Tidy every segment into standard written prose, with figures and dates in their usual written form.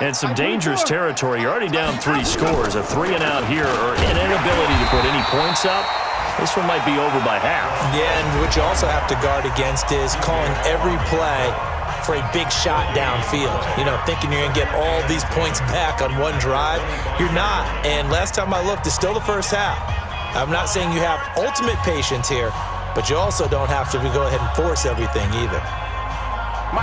And some dangerous territory. You're already down 3 scores. A 3-and-out here or an inability to put any points up. This one might be over by half. Yeah, and what you also have to guard against is calling every play for a big shot downfield. You know, thinking you're going to get all these points back on one drive. You're not. And last time I looked, it's still the first half. I'm not saying you have ultimate patience here, but you also don't have to go ahead and force everything either.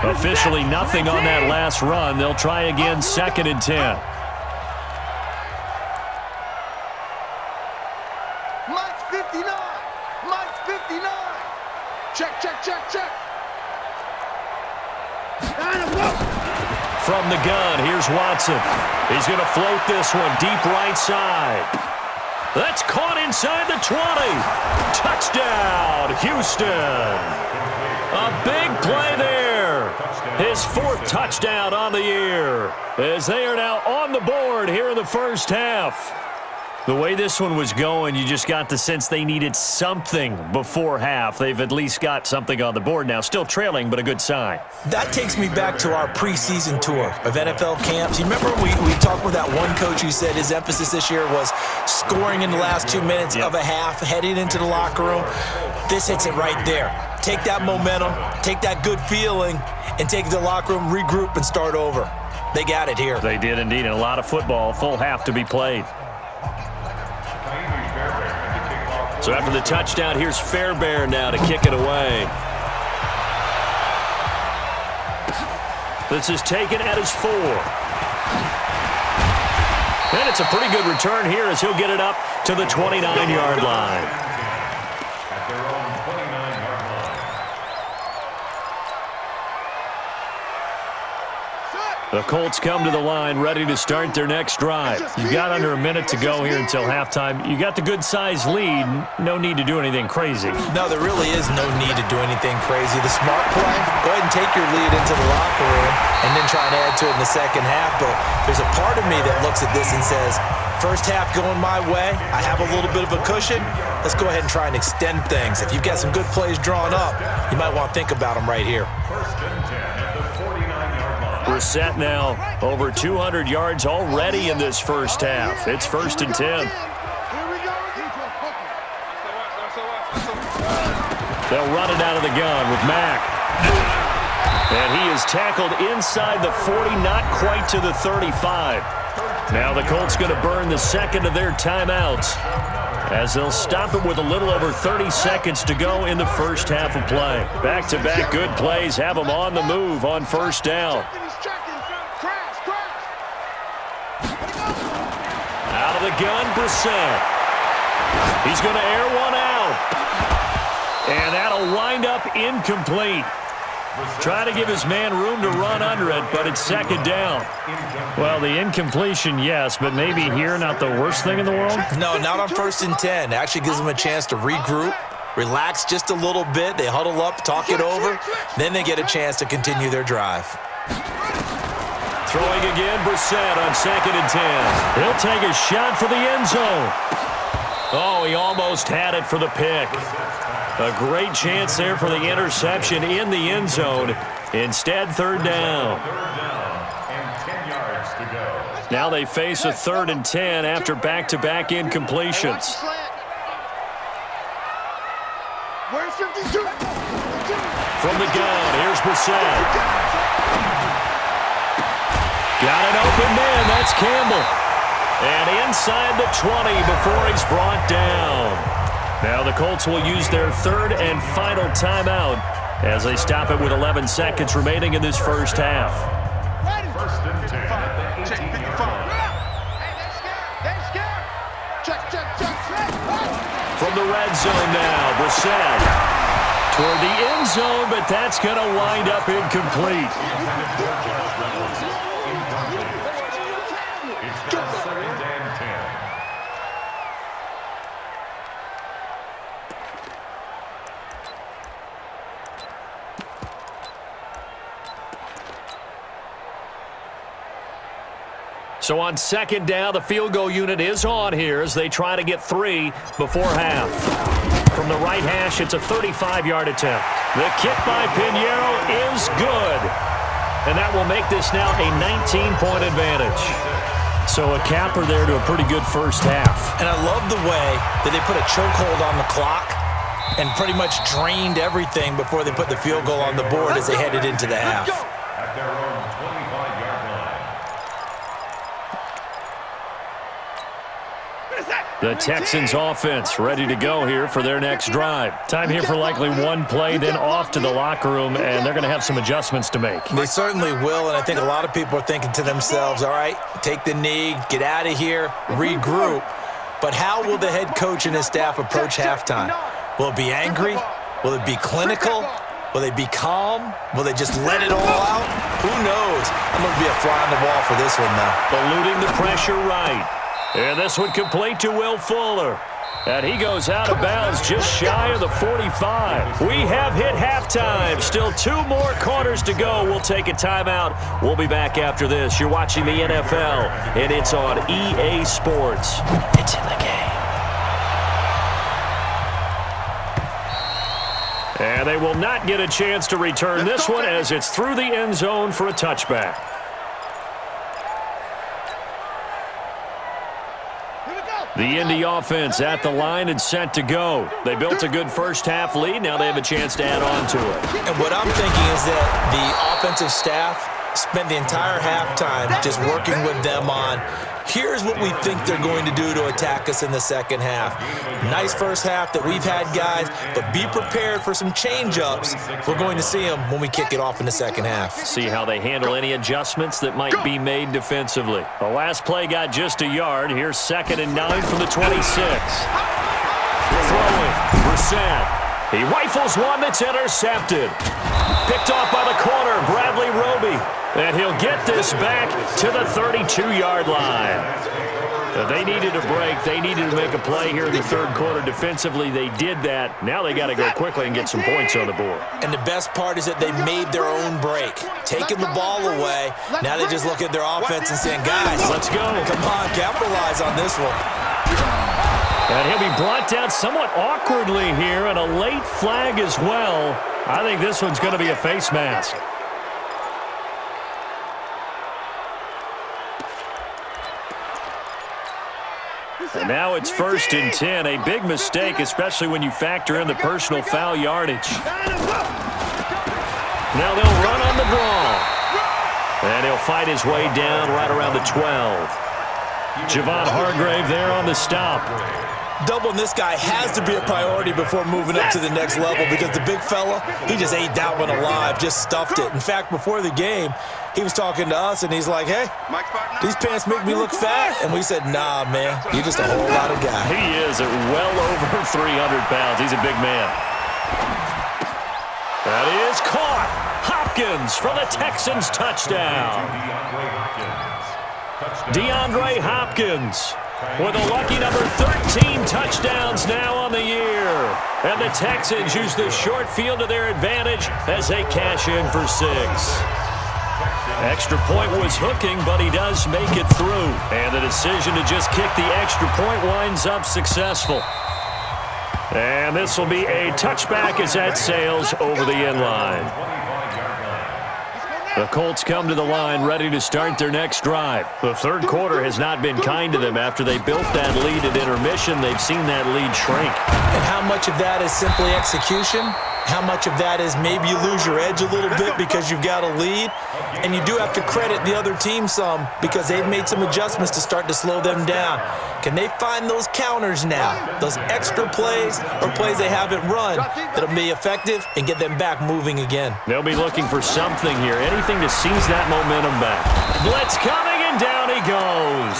Officially nothing on that last run. They'll try again, 2nd and 10. Mike's 59. Mike's 59. Check, check, check, check. From the gun, here's Watson. He's going to float this one deep right side. That's caught inside the 20. Touchdown, Houston. A big play there. His 4th touchdown on the year as they are now on the board here in the first half. The way this one was going, you just got the sense they needed something before half. They've at least got something on the board now. Still trailing, but a good sign. That takes me back to our preseason tour of NFL camps. You remember we talked with that one coach who said his emphasis this year was scoring in the last 2 minutes of a half, heading into the locker room. This hits it right there. Take that momentum, take that good feeling, and take it to the locker room, regroup, and start over. They got it here. They did indeed, and a lot of football, full half to be played. So after the touchdown, here's Fairbairn now to kick it away. This is taken at his 4. And it's a pretty good return here as he'll get it up to the 29-yard line. The Colts come to the line ready to start their next drive. You've got under a minute to go here until halftime. You got the good-sized lead. No need to do anything crazy. No, there really is no need to do anything crazy. The smart play, go ahead and take your lead into the locker room and then try and add to it in the second half. But there's a part of me that looks at this and says, first half going my way, I have a little bit of a cushion. Let's go ahead and try and extend things. If you've got some good plays drawn up, you might want to think about them right here. We're set now. Over 200 yards already in this first half. It's 1st and 10. They'll run it out of the gun with Mack. And he is tackled inside the 40, not quite to the 35. Now the Colts going to burn the second of their timeouts as they'll stop it with a little over 30 seconds to go in the first half of play. Back-to-back good plays have them on the move on first down. Out of the gun, Brissett. He's going to air one out. And that'll wind up incomplete. Trying to give his man room to run under it, but it's 2nd down. Well, the incompletion, yes, but maybe here not the worst thing in the world? No, not on 1st and 10. Actually gives them a chance to regroup, relax just a little bit. They huddle up, talk it over. Then they get a chance to continue their drive. Throwing again, Brissett on 2nd and 10. He'll take a shot for the end zone. Oh, he almost had it for the pick. A great chance there for the interception in the end zone. Instead, 3rd down. Now they face a 3rd and 10 after back-to-back incompletions. From the gun, here's Brissett. Got an open man, that's Campbell. And inside the 20 before he's brought down. Now the Colts will use their 3rd and final timeout as they stop it with 11 seconds remaining in this first half. 1st and 10 at the 18-yard line. From the red zone now, Brissett toward the end zone, but that's going to wind up incomplete. So on 2nd down, the field goal unit is on here as they try to get 3 before half. From the right hash, it's a 35-yard attempt. The kick by Pinheiro is good. And that will make this now a 19-point advantage. So a capper there to a pretty good first half. And I love the way that they put a chokehold on the clock and pretty much drained everything before they put the field goal on the board as they headed into the half. At their own 25-yard line. The Texans offense ready to go here for their next drive. Time here for likely one play, then off to the locker room, and they're going to have some adjustments to make. They certainly will, and I think a lot of people are thinking to themselves, all right, take the knee, get out of here, regroup. But how will the head coach and his staff approach halftime? Will it be angry? Will it be clinical? Will they be calm? Will they just let it all out? Who knows? I'm going to be a fly on the wall for this one, though. Eluding the pressure right. And this one complete to Will Fuller. And he goes out of bounds just shy of the 45. We have hit halftime. Still 2 more quarters to go. We'll take a timeout. We'll be back after this. You're watching the NFL, and it's on EA Sports. It's in the game. And they will not get a chance to return this one as it's through the end zone for a touchback. The Indy offense at the line and set to go. They built a good first-half lead. Now they have a chance to add on to it. And what I'm thinking is that the offensive staff spent the entire halftime just working with them on, here's what we think they're going to do to attack us in the second half. Nice first half that we've had, guys, but be prepared for some change-ups. We're going to see them when we kick it off in the second half. See how they handle any adjustments that might be made defensively. The last play got just a yard. Here's 2nd and 9 from the 26. Throwing, Brissett. He rifles one that's intercepted. Picked off by the corner, Bradley Roby. And he'll get this back to the 32-yard line. They needed a break. They needed to make a play here in the third quarter. Defensively, they did that. Now they got to go quickly and get some points on the board. And the best part is that they made their own break. Taking the ball away. Now they just look at their offense and saying, guys, let's go. Come on, capitalize on this one. And he'll be brought down somewhat awkwardly here, and a late flag as well. I think this one's going to be a face mask. And now it's 1st and 10. A big mistake, especially when you factor in the personal foul yardage. Now they'll run on the draw. And he'll fight his way down right around the 12. Javon Hargrave there on the stop. Doubling this guy has to be a priority before moving up to the next level because the big fella, he just ate that one alive, just stuffed it. In fact, before the game, he was talking to us, and he's like, hey, these pants make me look fat. And we said, nah, man, you're just a whole lot of guy. He is at well over 300 pounds. He's a big man. That is caught. Hopkins for the Texans touchdown. DeAndre Hopkins with a lucky number 13 touchdowns now on the year. And the Texans use the short field to their advantage as they cash in for 6. Extra point was hooking, but he does make it through. And the decision to just kick the extra point winds up successful. And this will be a touchback as that sails over the end line. The Colts come to the line ready to start their next drive. The third quarter has not been kind to them. After they built that lead at intermission, they've seen that lead shrink. And how much of that is simply execution? How much of that is maybe you lose your edge a little bit because you've got a lead? And you do have to credit the other team some because they've made some adjustments to start to slow them down. Can they find those counters now, those extra plays or plays they haven't run that'll be effective and get them back moving again? They'll be looking for something here, anything to seize that momentum back. Blitz coming, and down he goes.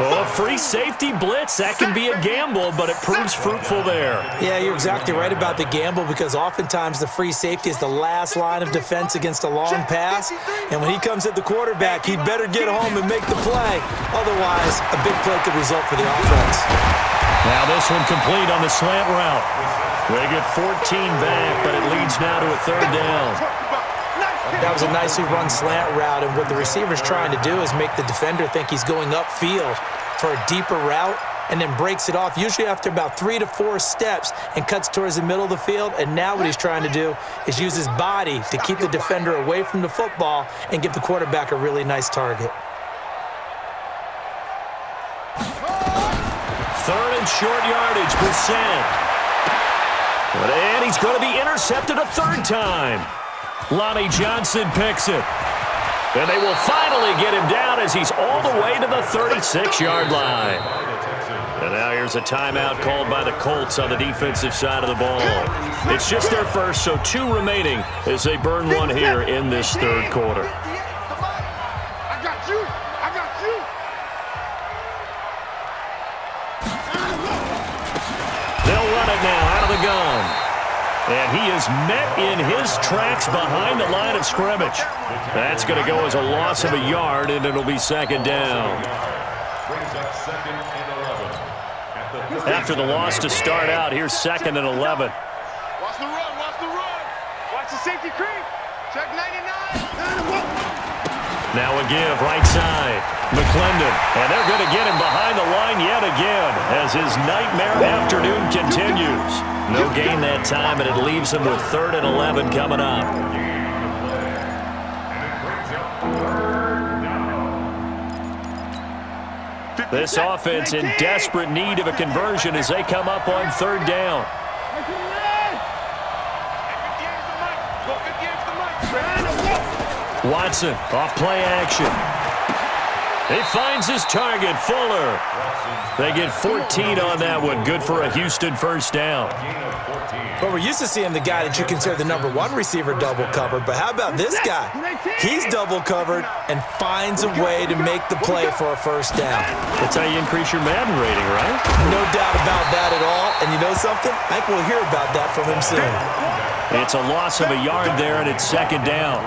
Oh, a free safety blitz, that can be a gamble, but it proves fruitful there. Yeah, you're exactly right about the gamble because oftentimes the free safety is the last line of defense against a long pass. And when he comes at the quarterback, he'd better get home and make the play. Otherwise, a big play could result for the offense. Now this one complete on the slant route. They get 14 back, but it leads now to a 3rd down. That was a nicely run slant route, and what the receiver's trying to do is make the defender think he's going upfield for a deeper route, and then breaks it off, usually after about 3 to 4 steps, and cuts towards the middle of the field. And now what he's trying to do is use his body to keep the defender away from the football and give the quarterback a really nice target. Third and short yardage, Brissett. And he's going to be intercepted a third time. Lonnie Johnson picks it. And they will finally get him down as he's all the way to the 36-yard line. And now here's a timeout called by the Colts on the defensive side of the ball. It's just their first, so 2 remaining as they burn one here in this third quarter. I got you. I got you. They'll run it now out of the gun. And he is met in his tracks behind the line of scrimmage. That's going to go as a loss of a yard, and it'll be second down. After the loss to start out, here's second and 11. Watch the run. Watch the run. Watch the safety creep. Check 99. Now a give, right side. McClendon, and they're going to get him behind the line yet again as his nightmare afternoon continues. No gain that time, and it leaves him with third and 11 coming up. This offense in desperate need of a conversion as they come up on third down. Watson off play action. He finds his target, Fuller. They get 14 on that one. Good for a Houston first down. Well, we're used to seeing the guy that you consider the number 1 receiver double covered, but how about this guy? He's double covered and finds a way to make the play for a first down. That's how you increase your Madden rating, right? No doubt about that at all. And you know something? I think we'll hear about that from him soon. It's a loss of a yard there, and it's second down.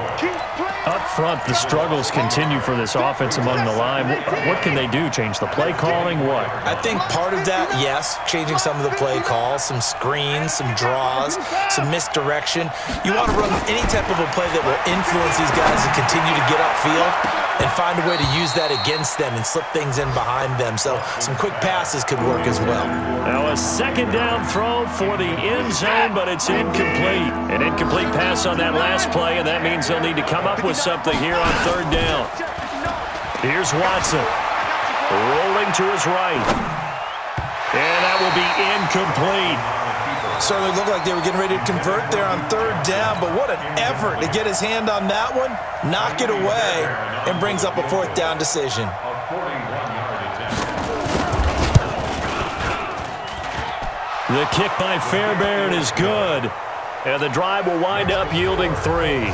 Up front, the struggles continue for this offense among the line. What can they do? Change the play calling? What? I think part of that, yes, changing some of the play calls, some screens, some draws, some misdirection. You want to run any type of a play that will influence these guys to continue to get upfield and find a way to use that against them and slip things in behind them. So some quick passes could work as well. Now a second down throw for the end zone, but it's incomplete. An incomplete pass on that last play, and that means they'll need to come up with something here on third down. Here's Watson. Rolling to his right. And that will be incomplete. Certainly looked like they were getting ready to convert there on third down, but what an effort to get his hand on that one, knock it away, and brings up a fourth down decision. The kick by Fairbairn is good, and the drive will wind up yielding 3.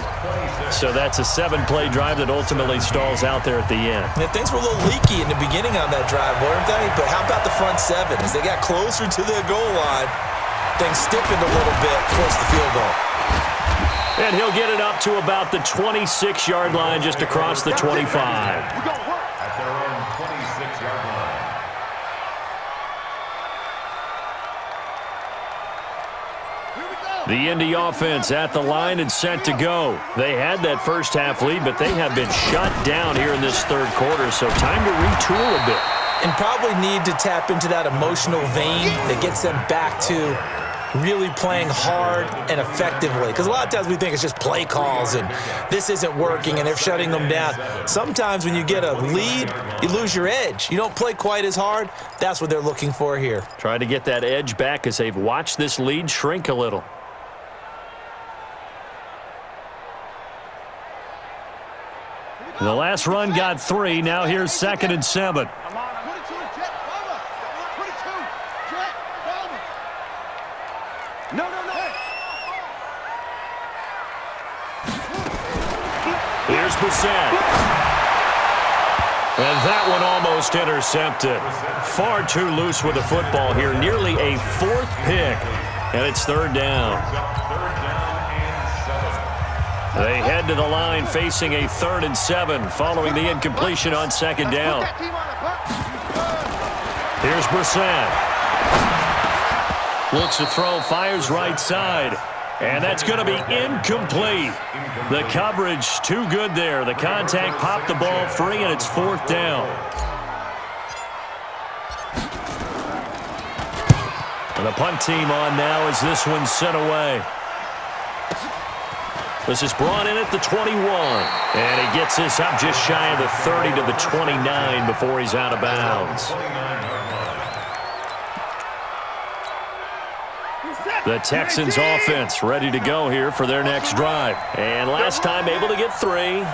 So that's a 7-play drive that ultimately stalls out there at the end. Yeah, things were a little leaky in the beginning on that drive, weren't they? But how about the front 7? As they got closer to the goal line, things stiffened a little bit, forced the field goal. And he'll get it up to about the 26-yard line, just across the 25. At their own 26-yard line. The Indy offense at the line and set to go. They had that first half lead, but they have been shut down here in this third quarter, so time to retool a bit. And probably need to tap into that emotional vein that gets them back to really playing hard and effectively. Because a lot of times we think it's just play calls and this isn't working and they're shutting them down. Sometimes when you get a lead, you lose your edge. You don't play quite as hard. That's what they're looking for here. Try to get that edge back as they've watched this lead shrink a little. The last run got 3. Now here's second and 7. Here's Brissett. And that one almost intercepted. Far too loose with the football here. Nearly a 4th pick. And it's third down. They head to the line facing a 3rd and 7 following the incompletion on second down. Here's Brissett. Looks to throw, fires right side. And that's going to be incomplete. The coverage too good there. The contact popped the ball free, and it's 4th down. And the punt team on now as this one's sent away. This is brought in at the 21. And he gets this up just shy of the 30 to the 29 before he's out of bounds. The Texans offense ready to go here for their next drive. And last time able to get 3.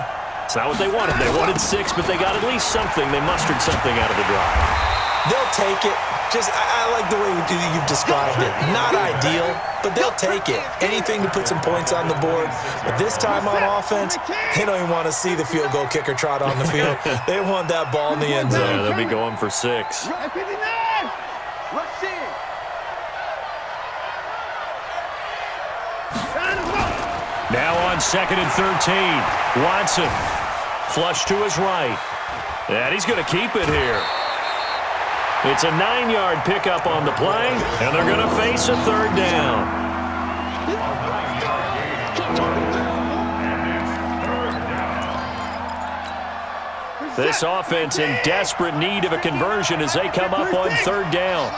It's not what they wanted. They wanted 6, but they got at least something. They mustered something out of the drive. They'll take it. I like the way you've described it. Not ideal, but they'll take it. Anything to put some points on the board. But this time on offense, they don't even want to see the field goal kicker trot on the field. They want that ball in the end zone. Yeah, they'll be going for 6. Now on 2nd and 13. Watson. Flush to his right. And he's going to keep it here. It's a 9-yard pickup on the play, and they're going to face a 3rd down. This offense in desperate need of a conversion as they come up on 3rd down.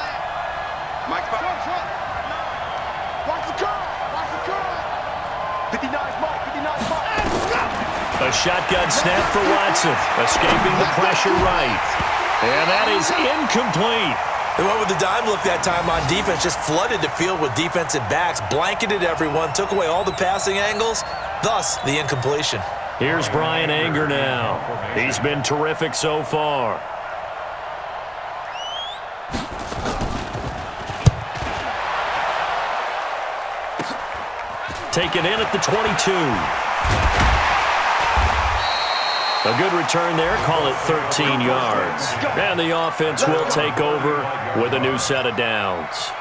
A shotgun snap for Watson, escaping the pressure right. And that is incomplete. They went with the dime look that time on defense, just flooded the field with defensive backs, blanketed everyone, took away all the passing angles, thus the incompletion. Here's Brian Anger now. He's been terrific so far. Taken in at the 22. A good return there, call it 13 yards. And the offense will take over with a new set of downs.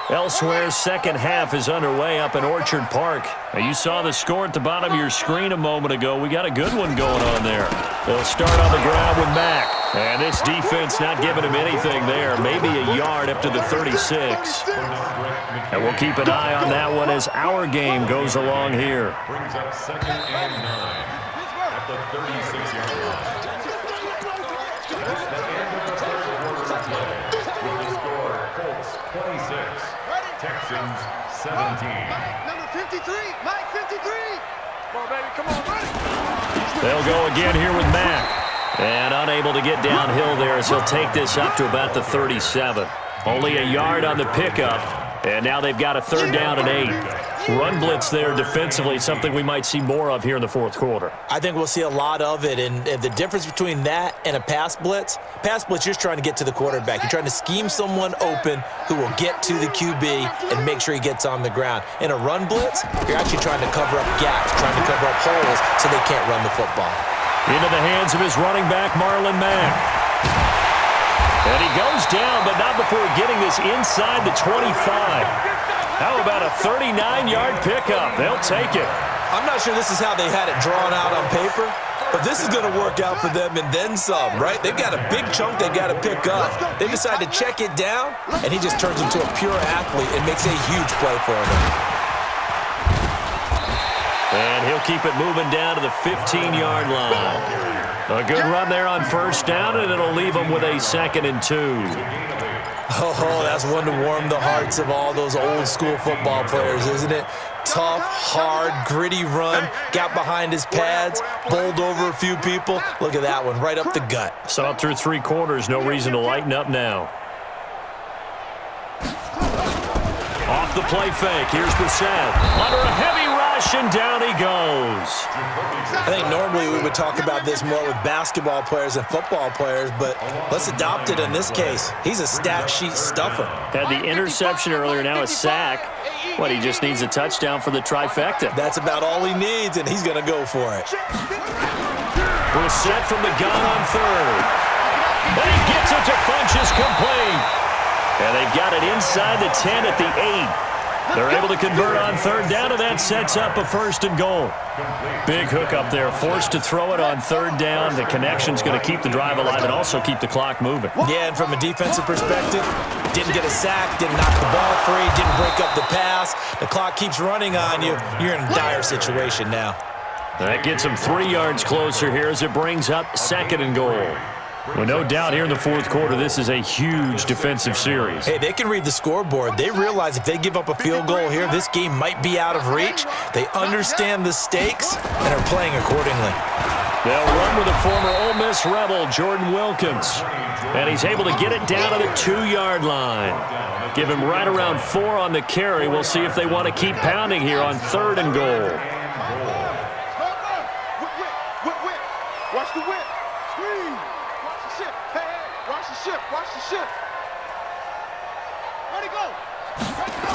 Elsewhere, second half is underway up in Orchard Park. Now, you saw the score at the bottom of your screen a moment ago. We got a good one going on there. They'll start on the ground with Mack. And this defense not giving him anything there. Maybe a yard up to the 36. And we'll keep an eye on that one as our game goes along here. Brings up 2nd and 9. The 36-yard line. That's the end of the third quarter play. With the score, Colts 26, Texans 17. Number 53, Mike 53. Come on, baby, come on, buddy. They'll go again here with Mack. And unable to get downhill there as he'll take this up to about the 37. Only a yard on the pickup. And now they've got a 3rd down and 8. Run blitz there defensively, something we might see more of here in the 4th quarter. I think we'll see a lot of it, and the difference between that and a pass blitz, you're just trying to get to the quarterback. You're trying to scheme someone open who will get to the QB and make sure he gets on the ground. In a run blitz, you're actually trying to cover up gaps, trying to cover up holes so they can't run the football. Into the hands of his running back, Marlon Mack. And he goes down, but not before getting this inside the 25. How about a 39-yard pickup? They'll take it. I'm not sure this is how they had it drawn out on paper, but this is going to work out for them and then some, right? They've got a big chunk they got to pick up. They decide to check it down, and he just turns into a pure athlete and makes a huge play for them. And he'll keep it moving down to the 15-yard line. A good run there on 1st down, and it'll leave them with a 2nd and 2. Oh, that's one to warm the hearts of all those old-school football players, isn't it? Tough, hard, gritty run, got behind his pads, bowled over a few people. Look at that one, right up the gut. Saw it through 3 quarters, no reason to lighten up now. Off the play fake, here's Brissett. Under a heavy rush, and down he goes. I think normally we would talk about this more with basketball players and football players, but let's adopt it in this case. He's a stat sheet stuffer. Had the interception earlier, now a sack. He just needs a touchdown for the trifecta. That's about all he needs, and he's going to go for it. Brissett from the gun on 3rd. And he gets it to Funchess complete. And they've got it inside the 10 at the 8. They're able to convert on 3rd down, and that sets up a 1st and goal. Big hook up there, forced to throw it on 3rd down. The connection's going to keep the drive alive and also keep the clock moving. Yeah, and from a defensive perspective, didn't get a sack, didn't knock the ball free, didn't break up the pass. The clock keeps running on you. You're in a dire situation now. That gets them 3 yards closer here as it brings up 2nd and goal. Well, no doubt here in the fourth quarter, this is a huge defensive series. Hey, they can read the scoreboard. They realize if they give up a field goal here, this game might be out of reach. They understand the stakes and are playing accordingly. They'll run with a former Ole Miss Rebel, Jordan Wilkins. And he's able to get it down to the 2-yard line. Give him right around 4 on the carry. We'll see if they want to keep pounding here on 3rd and goal. Watch the whip. Screen. Watch the ship. Hey, watch the ship. Watch the ship. Ready, go. Ready, go.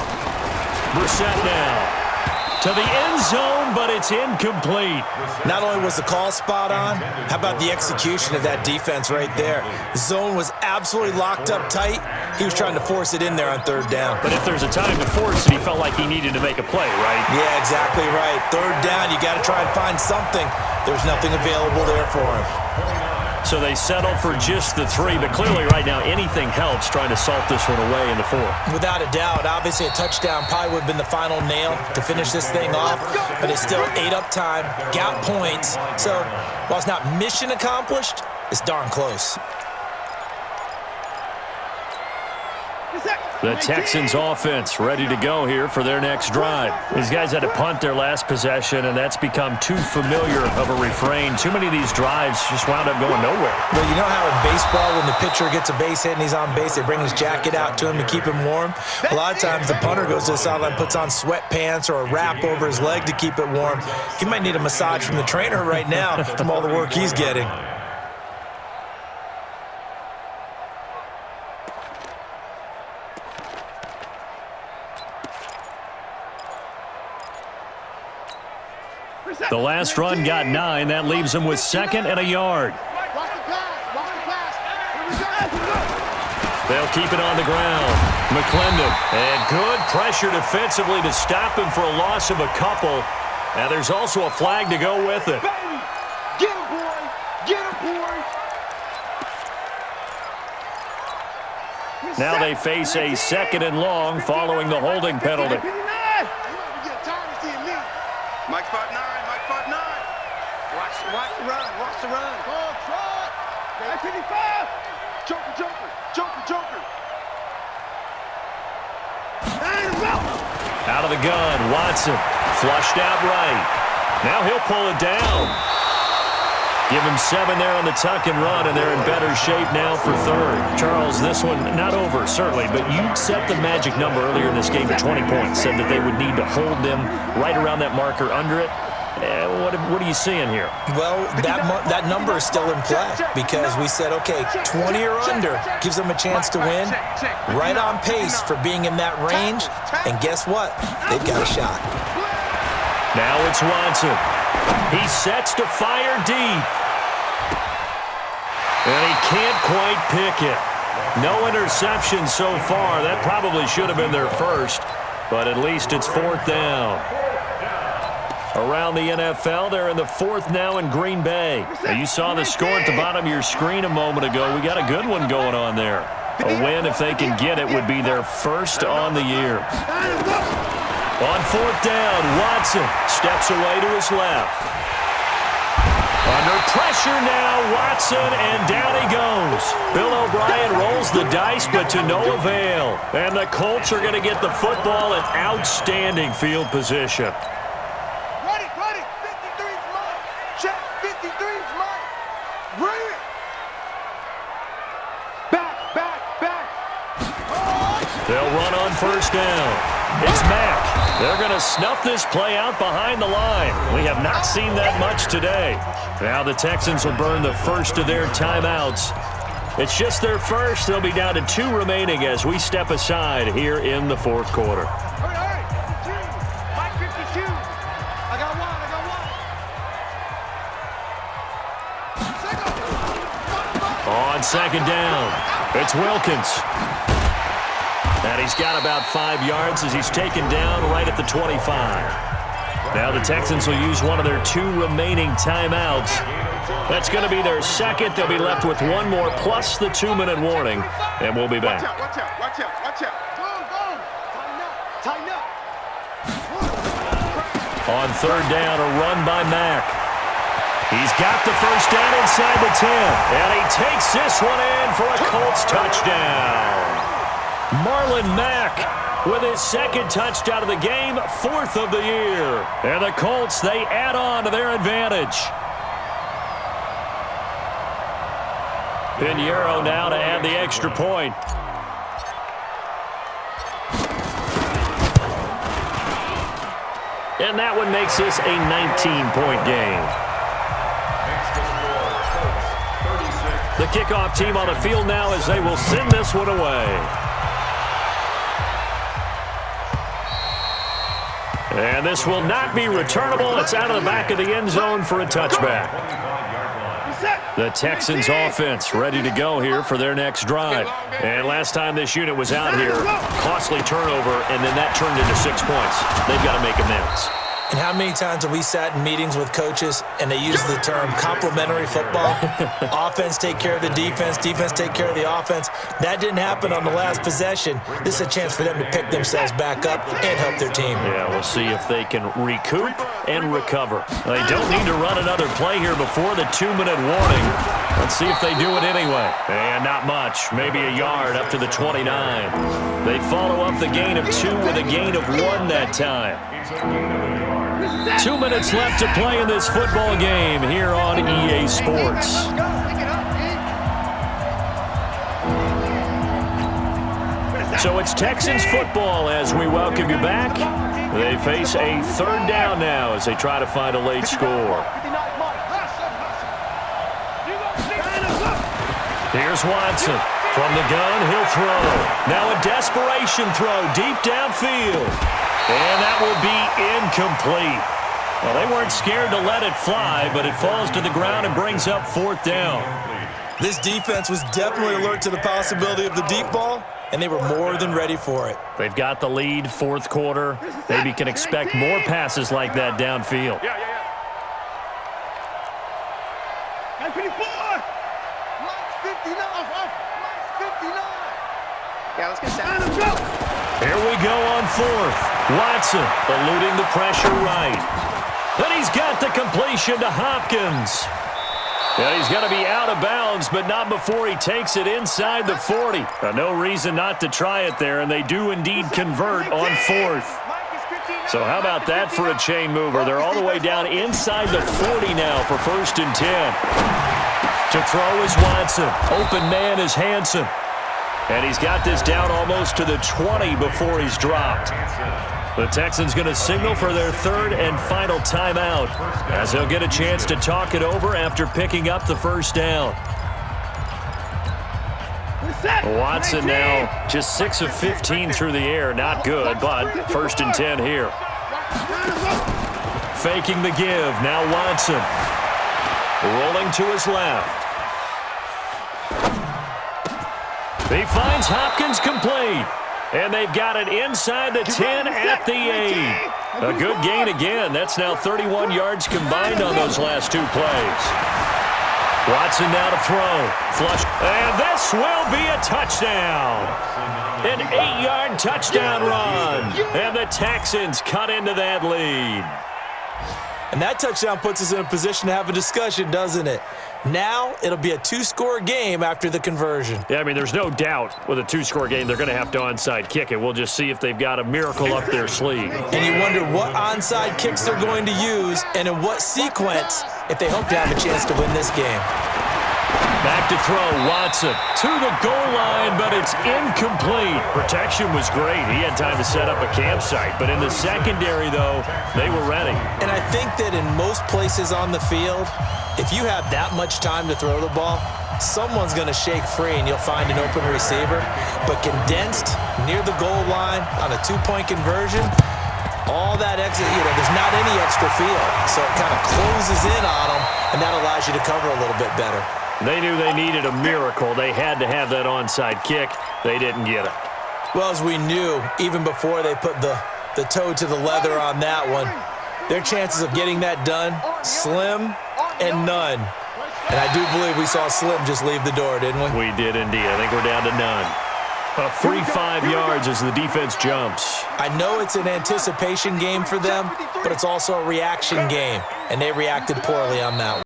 Brissett now to the end zone, but it's incomplete. Not only was the call spot on, how about the execution of that defense right there? The zone was absolutely locked up tight. He was trying to force it in there on 3rd down. But if there's a time to force it, he felt like he needed to make a play, right? Yeah, exactly right. 3rd down, you got to try and find something. There's nothing available there for him. So they settle for just the 3, but clearly right now anything helps trying to salt this one away in the 4th. Without a doubt, obviously a touchdown probably would have been the final nail to finish this thing off, but it's still ate up time, got points. So while it's not mission accomplished, it's darn close. The Texans offense ready to go here for their next drive. These guys had to punt their last possession, and that's become too familiar of a refrain. Too many of these drives just wound up going nowhere. Well, you know how in baseball when the pitcher gets a base hit and he's on base, they bring his jacket out to him to keep him warm? A lot of times the punter goes to the sideline, puts on sweatpants or a wrap over his leg to keep it warm. He might need a massage from the trainer right now from all the work he's getting. The last run got 9. That leaves him with 2nd and a yard. They'll keep it on the ground. McClendon, and good pressure defensively to stop him for a loss of a couple. Now there's also a flag to go with it. Get him, boy. Get him, boy. Now they face a 2nd and long following the holding penalty. Mike 5'9", Mike 5'9". Watch the run, watch the run. Oh, try. 55. Joker, Joker, Joker, Joker. Out of the gun, Watson, flushed out right. Now he'll pull it down. Give him 7 there on the tuck and run, and they're in better shape now for 3rd. Charles, this one not over, certainly, but you set the magic number earlier in this game at 20 points, said that they would need to hold them right around that marker under it. What are you seeing here? Well, that number is still in play because we said, okay, 20 or under gives them a chance to win. Right on pace for being in that range, and guess what? They've got a shot. Now it's Watson. He sets to fire deep. And he can't quite pick it. No interception so far. That probably should have been their first, but at least it's 4th down. Around the NFL, they're in the 4th now in Green Bay. Now, you saw the score at the bottom of your screen a moment ago. We got a good one going on there. A win, if they can get it, would be their first on the year. On 4th down, Watson steps away to his left. Under pressure now, Watson, and down he goes. Bill O'Brien rolls the dice, but to no avail. And the Colts are going to get the football in outstanding field position. Ready, 53's mine. Check, 53's mine. Bring it. Back. They'll run on 1st down. It's Mack. They're going to snuff this play out behind the line. We have not seen that much today. Now the Texans will burn the first of their timeouts. It's just their first. They'll be down to 2 remaining as we step aside here in the 4th quarter. Hurry. Mike 52. I got one. On 2nd down, it's Wilkins. And he's got about 5 yards as he's taken down right at the 25. Now the Texans will use one of their 2 remaining timeouts. That's going to be their 2nd. They'll be left with 1 more plus the 2-minute warning, and we'll be back. Watch out. Go. Tighten up. On 3rd down, a run by Mack. He's got the first down inside the 10. And he takes this one in for a Colts touchdown. Marlon Mack with his second touchdown of the game, 4th of the year. And the Colts, they add on to their advantage. Pinheiro now to add the extra point. And that one makes this a 19-point game. The kickoff team on the field now as they will send this one away. And this will not be returnable. It's out of the back of the end zone for a touchback. The Texans offense ready to go here for their next drive. And last time this unit was out here, costly turnover, and then that turned into 6 points. They've got to make amends. And how many times have we sat in meetings with coaches and they use the term complementary football? Offense take care of the defense, defense take care of the offense. That didn't happen on the last possession. This is a chance for them to pick themselves back up and help their team. Yeah, we'll see if they can recoup and recover. They don't need to run another play here before the 2-minute warning. Let's see if they do it anyway. And not much, maybe a yard up to the 29. They follow up the gain of 2 with a gain of 1 that time. 2 minutes left to play in this football game here on EA Sports. So it's Texans football as we welcome you back. They face a 3rd down now as they try to find a late score. Here's Watson. From the gun, he'll throw. Now a desperation throw deep downfield. And that will be incomplete. Well, they weren't scared to let it fly, but it falls to the ground and brings up 4th down. This defense was definitely alert to the possibility of the deep ball, and they were more than ready for it. They've got the lead, 4th quarter. Maybe can expect more passes like that downfield. Yeah, let's get set. Here we go on 4th. Watson eluding the pressure right. Then he's got the completion to Hopkins. Yeah, he's going to be out of bounds, but not before he takes it inside the 40. No reason not to try it there, and they do indeed convert on 4th. So how about that for a chain mover? They're all the way down inside the 40 now for 1st and 10. To throw is Watson. Open man is Hansen. And he's got this down almost to the 20 before he's dropped. The Texans going to signal for their 3rd and final timeout as they'll get a chance to talk it over after picking up the 1st down. Watson now just 6 of 15 through the air. Not good, but 1st and 10 here. Faking the give. Now Watson. Rolling to his left. He finds Hopkins complete. And they've got it inside the 10 at the 8. A good gain again. That's now 31 yards combined on those last 2 plays. Watson now to throw. Flush. And this will be a touchdown. An 8-yard touchdown run. And the Texans cut into that lead. And that touchdown puts us in a position to have a discussion, doesn't it? Now it'll be a 2-score game after the conversion. Yeah, I mean, there's no doubt with a 2-score game they're going to have to onside kick it. We'll just see if they've got a miracle up their sleeve. And you wonder what onside kicks they're going to use and in what sequence if they hope to have a chance to win this game. Back to throw, Watson to the goal line, but it's incomplete. Protection was great. He had time to set up a campsite, but in the secondary, though, they were ready. And I think that in most places on the field, if you have that much time to throw the ball, someone's going to shake free and you'll find an open receiver. But condensed near the goal line on a 2-point conversion, all that exit, there's not any extra field. So it kind of closes in on them, and that allows you to cover a little bit better. They knew they needed a miracle. They had to have that onside kick. They didn't get it. Well, as we knew, even before they put the toe to the leather on that one, their chances of getting that done, slim and none. And I do believe we saw Slim just leave the door, didn't we? We did indeed. I think we're down to none. A free 5 yards as the defense jumps. I know it's an anticipation game for them, but it's also a reaction game, and they reacted poorly on that one.